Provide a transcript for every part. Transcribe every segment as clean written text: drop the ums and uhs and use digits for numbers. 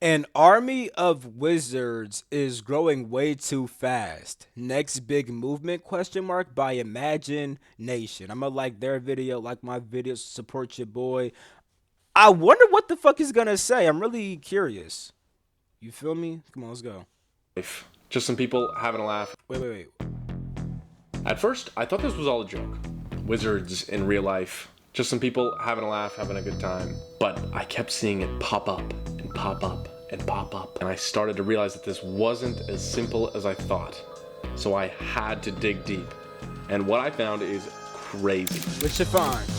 An army of wizards is growing way too fast. Next big movement question mark by Imagine Nation. I'm gonna like their video, like my videos, support your boy. I wonder what the fuck he's gonna say. I'm really curious. You feel me? Come on, let's go. Life. Just some people having a laugh. Wait. At first, I thought this was all a joke. Wizards in real life. Just some people having a laugh, having a good time. But I kept seeing it pop up and pop up and pop up. And I started to realize that this wasn't as simple as I thought. So I had to dig deep. And what I found is crazy. What you find?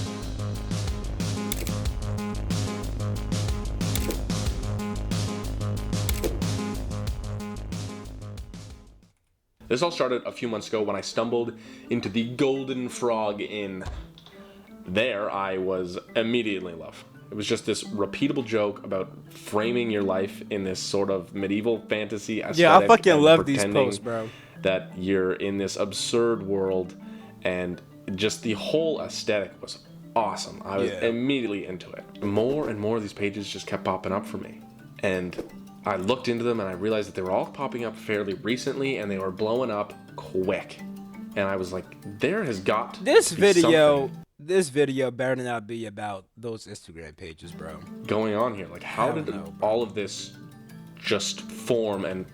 This all started a few months ago when I stumbled into the Golden Frog Inn. There, I was immediately in love. It was just this repeatable joke about framing your life in this sort of medieval fantasy aesthetic. Yeah, I fucking and love these pretending posts, bro. that you're in this absurd world, and just the whole aesthetic was awesome. I was immediately into it. More and more of these pages just kept popping up for me. And I looked into them and I realized that they were all popping up fairly recently and they were blowing up quick. And I was like, there has got to This be video, something this video better not be about those Instagram pages, bro. going on here. Like, how Hell did no, bro. all of this just form and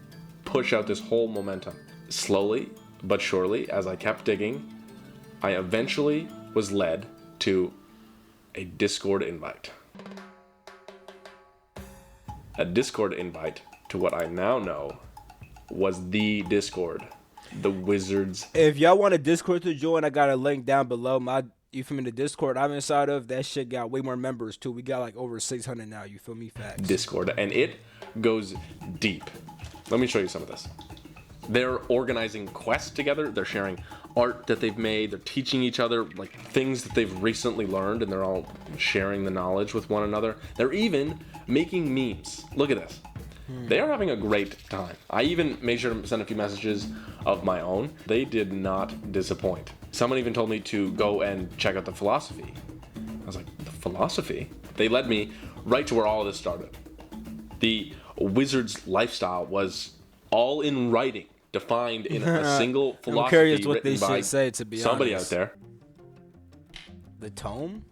push out this whole momentum? Slowly but surely, as I kept digging, I eventually was led to a Discord invite. A Discord invite to what I now know was the Discord, the Wizards. If y'all want a Discord to join, I got a link down below. You feel me? The Discord I'm inside of, that shit got way more members too. We got like over 600 now. You feel me? Facts. Discord, and it goes deep. Let me show you some of this. They're organizing quests together. They're sharing art that they've made. They're teaching each other like things that they've recently learned, and they're all sharing the knowledge with one another. They're even making memes. Look at this. They are having a great time. I even made sure to send a few messages of my own. They did not disappoint. Someone even told me to go and check out the philosophy. I was like, the philosophy? They led me right to where all of this started. The wizard's lifestyle was all in writing, defined in a single philosophy. I'm curious what they written by should say, to be somebody honest. out there. The tome?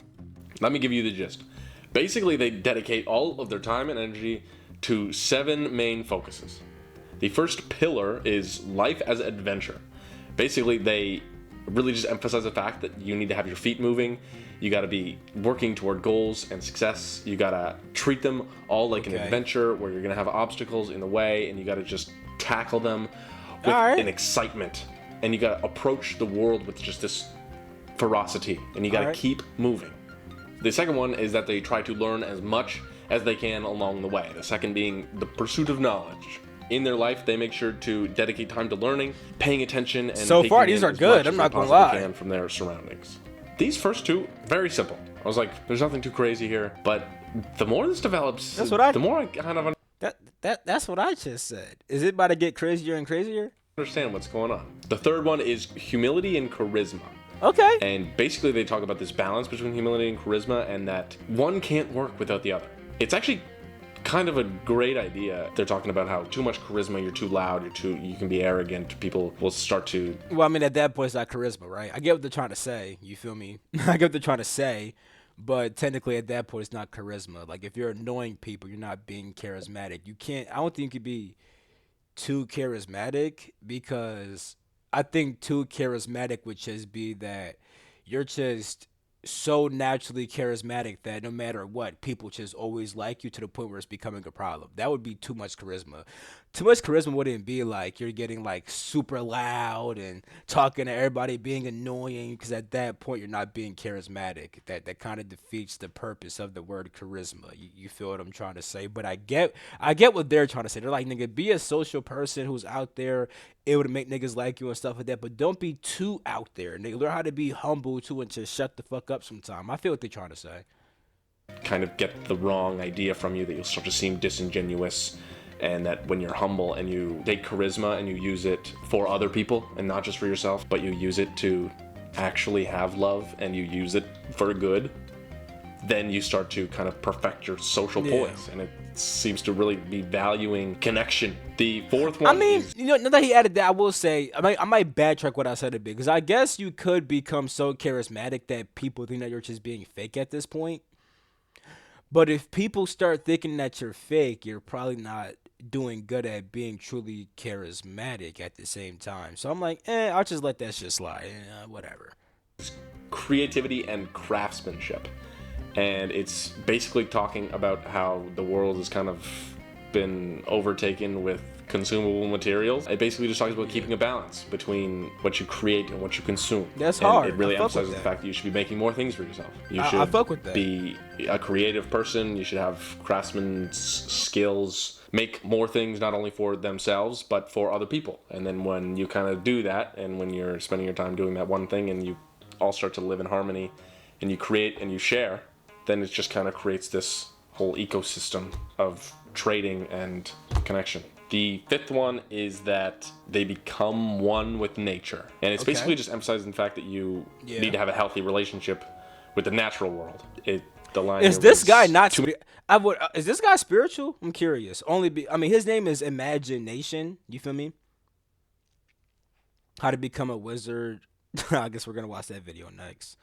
Let me give you the gist. Basically, they dedicate all of their time and energy to 7 main focuses. The first pillar is life as adventure. Basically, they really just emphasize the fact that you need to have your feet moving. You got to be working toward goals and success. You got to treat them all like an adventure where you're going to have obstacles in the way, and you got to just tackle them with an excitement. And you got to approach the world with just this ferocity, and you got to keep moving. The second one is that they try to learn as much as they can along the way. The second being the pursuit of knowledge. In their life, they make sure to dedicate time to learning, paying attention, and so far these are good. I'm not gonna lie. Can from their surroundings. These first two, very simple. I was like, there's nothing too crazy here. But the more this develops, the more I kind of That's what I just said. Is it about to get crazier and crazier? understand what's going on. The third one is humility and charisma. Okay. And basically they talk about this balance between humility and charisma, and that one can't work without the other. It's actually kind of a great idea. They're talking about how too much charisma, you're too loud, you can be arrogant, people will start to... Well, I mean, at that point, it's not charisma, right? I get what they're trying to say. You feel me? I get what they're trying to say, but technically at that point, it's not charisma. Like, if you're annoying people, you're not being charismatic. I don't think you could be too charismatic, because I think too charismatic would just be that you're just so naturally charismatic that no matter what, people just always like you to the point where it's becoming a problem. That would be too much charisma. Too much charisma wouldn't be like you're getting like super loud and talking to everybody, being annoying, because at that point you're not being charismatic. That kind of defeats the purpose of the word charisma. You feel what I'm trying to say? But I get what they're trying to say. They're like, nigga, be a social person who's out there, able to make niggas like you and stuff like that, but don't be too out there. Nigga, learn how to be humble too and just shut the fuck up sometime. I feel what they're trying to say. kind of get the wrong idea from you, that you'll start to seem disingenuous, and that when you're humble and you take charisma and you use it for other people and not just for yourself, but you use it to actually have love and you use it for good, then you start to kind of perfect your social poise, and it seems to really be valuing connection. The fourth one, I mean, now that he added that, I will say, I might backtrack what I said a bit, because I guess you could become so charismatic that people think that you're just being fake at this point. But if people start thinking that you're fake, you're probably not doing good at being truly charismatic at the same time. So I'm like, I'll just let that shit slide. Whatever. creativity and craftsmanship. And it's basically talking about how the world has kind of been overtaken with consumable materials. It basically just talks about keeping a balance between what you create and what you consume. That's and hard. It really I fuck emphasizes with the that. fact that you should be making more things for yourself. You I should fuck with that. be a creative person. You should have craftsman's skills. Make more things not only for themselves but for other people. And then when you kind of do that, and when you're spending your time doing that one thing, and you all start to live in harmony, and you create and you share, then it just kind of creates this whole ecosystem of trading and connection. The fifth one is that they become one with nature. And it's basically just emphasizing the fact that you need to have a healthy relationship with the natural world. The line Is here this was guy not? too- Is this guy spiritual? I'm curious. I mean, his name is Imagination. You feel me? How to become a wizard. I guess we're gonna watch that video next.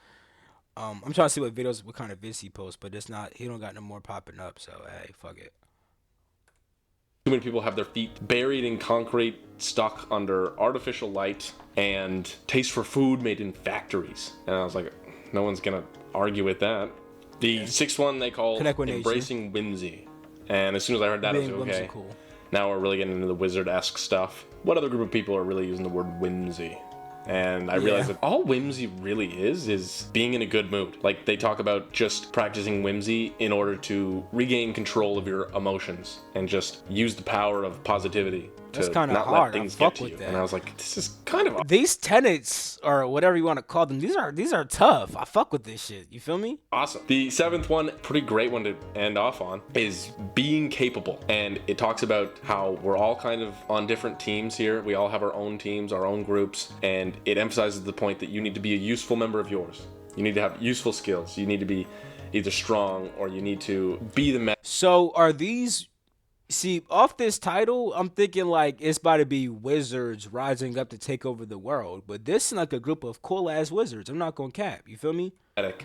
I'm trying to see what kind of vids he posts, but it's not. He don't got no more popping up. So hey, fuck it. Too many people have their feet buried in concrete, stuck under artificial light, and taste for food made in factories. And I was like, no one's gonna argue with that. The sixth one they call Connect with nature. embracing whimsy. And as soon as I heard that, I was Being like, okay, whimsical. now we're really getting into the wizard-esque stuff. What other group of people are really using the word whimsy? And I realized that all whimsy really is being in a good mood. Like, they talk about just practicing whimsy in order to regain control of your emotions and just use the power of positivity That's to kinda not hard. let I things fuck get to with you. that. And I was like, this is kind of These tenets, or whatever you want to call them, these are tough. I fuck with this shit. You feel me? awesome. The seventh one, pretty great one to end off on, is being capable. And it talks about how we're all kind of on different teams here. We all have our own teams, our own groups, and it emphasizes the point that you need to be a useful member of yours. You need to have useful skills. You need to be either strong, or you need to be the So are these? See, off this title, I'm thinking like it's about to be wizards rising up to take over the world. But this is like a group of cool ass wizards. I'm not gonna cap. You feel me? medic,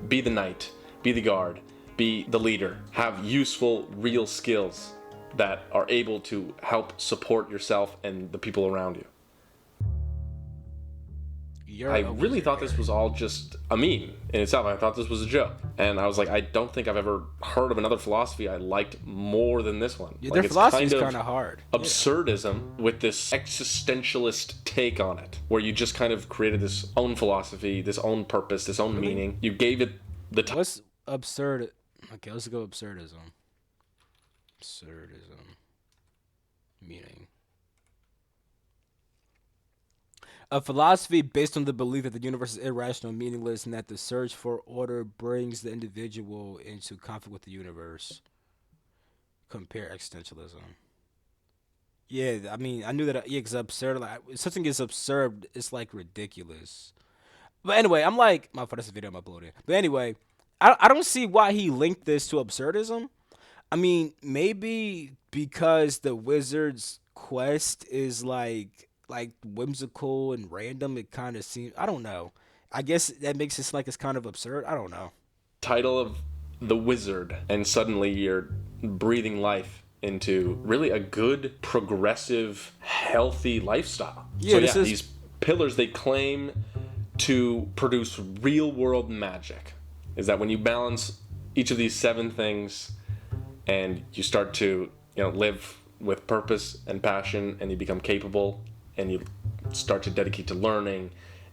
be the knight, be the guard, be the leader, have useful, real skills that are able to help support yourself and the people around you. I really thought this was all just a meme in itself. I thought this was a joke. And I was like, I don't think I've ever heard of another philosophy I liked more than this one. Yeah, Like, their it's philosophy is kind of hard. absurdism with this existentialist take on it, where you just kind of created this own philosophy, this own purpose, this own meaning. You gave it the title. What's absurd? Okay, let's go absurdism. Absurdism. Meaning. A philosophy based on the belief that the universe is irrational, meaningless, and that the search for order brings the individual into conflict with the universe. Compare existentialism. Yeah, I mean, I knew that. Yeah, because absurd. Like, if something is absurd, it's like ridiculous. But anyway, I'm like, my fault. That's the video I'm uploading. But anyway, I don't see why he linked this to absurdism. I mean, maybe because the wizard's quest is like whimsical and random. It kind of seems. I don't know. I guess that makes it like it's kind of absurd. I don't know. Title of the wizard, and suddenly you're breathing life into really a good, progressive, healthy lifestyle. Yeah, these pillars, they claim to produce real world magic. Is that when you balance each of these 7 things and you start to, live with purpose and passion, and you become capable, and you start to dedicate to learning,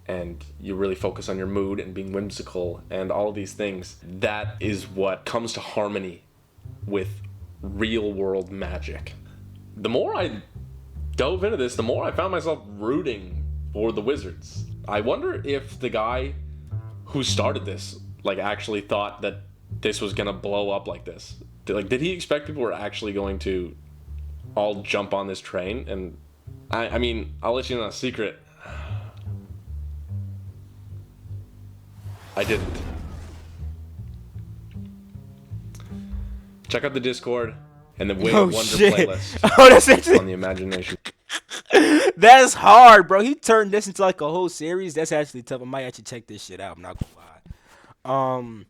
and you really focus on your mood and being whimsical and all of these things, that is what comes to harmony with real world magic. The more I dove into this, the more I found myself rooting for the wizards. I wonder if the guy who started this actually thought that this was gonna blow up like this. Did he expect people were actually going to all jump on this train? And I mean, I'll let you know a secret. I didn't. Check out the Discord and the Way Oh of Wonder shit! playlist Oh, that's actually on the Imagination. that's hard, bro. He turned this into like a whole series. That's actually tough. I might actually check this shit out. I'm not gonna lie.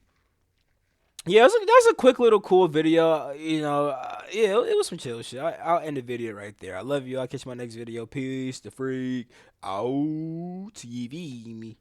Yeah, that was a quick little cool video. Yeah, it was some chill shit. I'll end the video right there. I love you. I'll catch you in my next video. Peace, the freak. Out TV me.